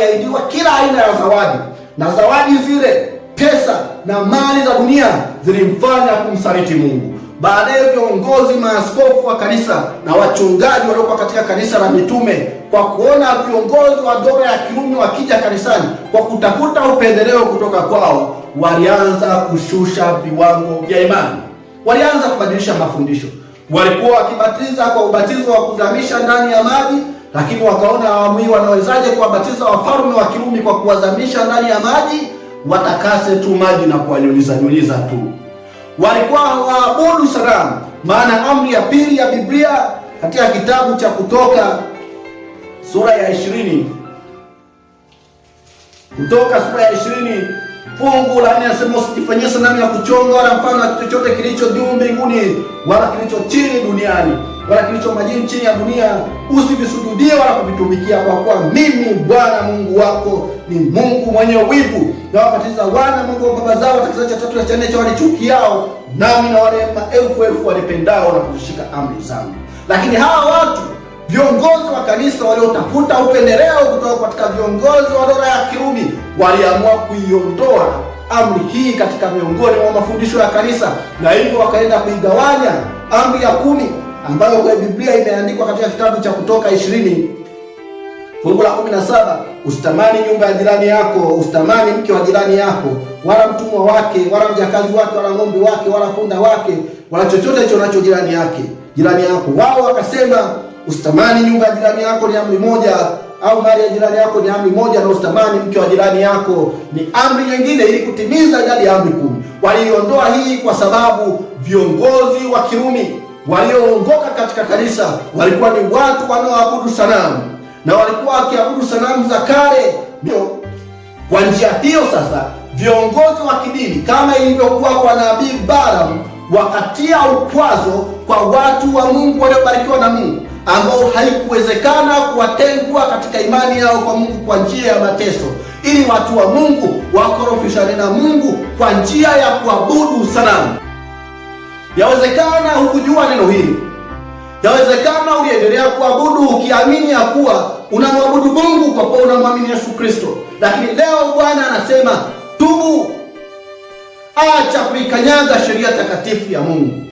waliahidiwa kila aina ya zawadi, na zawadi zile, pesa na mali za dunia, zilimfanya kumsaliti Mungu. Baadaye viongozi, maaskofu wa kanisa na wachungaji waliokuwa katika kanisa la mitume, kwa kuona viongozi wa dola ya Kirumi wakija kanisani kwa kutafuta upendeleo kutoka kwao, walianza kushusha viwango vya imani. Walianza kubadilisha mafundisho. Walikuwa wakibatiza kwa ubatizo wa kuzamisha ndani ya maji, lakini wakaona awamu hii wanawezaje kuwabatiza wafalme wa Kirumi kwa kuwazamisha ndani ya maji? Watakase tu maji na kuwanyunyiza tu. Walikuwa hawaabudu sanamu, maana amri ya pili ya Biblia katika kitabu cha Kutoka sura ya 20, Kutoka sura ya 20 fungu la 4 inasema, usijifanyie sanamu ya kuchonga wala mfano wa kitu chochote kilicho juu mbinguni wala kilicho chini duniani wala kilicho majini chini ya dunia, usivisujudie wala kuvitumikia, kwa kuwa mimi Bwana Mungu wako ni Mungu mwenye wivu, na wabatiza wana Mungu wa baba zao hata kizazi cha 3 na cha 4 cha walichukiao, nami na wale maelfu walipendao na kuzishika amri zangu. Lakini hawa watu, viongozi wa kanisa waliotafuta upendeleo kutoka katika viongozi wa dola ya Kirumi, waliamua kuiondoa amri hii katika miongoni mwa mafundisho ya kanisa, na hivyo wakaenda kuigawanya amri ya 10 ambayo kwa Biblia imeandikwa katika kitabu cha Kutoka 20 fungu la 17, usitamani nyumba ya jirani yako, usitamani mke wa jirani yako, wala mtumwa wake, wala mjakazi wake, wala ng'ombe wake, wala punda wake, wala chochote hicho nacho jirani yako. Wao wakasema usitamani nyumba ya jirani yako ni amri moja, au mali ya jirani yako ni amri moja, na usitamani mke wa jirani yako ni amri nyingine, ili kutimiza idadi ya amri 10. Waliondoa hii kwa sababu viongozi wa Kirumi walioongoka katika kanisa walikuwa ni watu wanaoabudu sanamu, na walikuwa wakiabudu sanamu za kale. Kwa njia hiyo sasa, viongozi wa kidini kama ilivyokuwa kwa nabii Balaam, wakatia ukwazo kwa watu wa Mungu waliobarikiwa na Mungu, ambao haikuwezekana kuwatengua katika imani yao kwa Mungu kwa njia ya mateso, ili watu wa Mungu wakorofishane na Mungu kwa njia ya kuabudu sanamu. Yawezekana hukujua neno hili. Yawezekana uliendelea kuabudu ukiamini ya kuwa unamwabudu Mungu kwa kuwa unamwamini Yesu Kristo. Lakini leo Bwana anasema tubu, acha kuikanyaga sheria takatifu ya Mungu.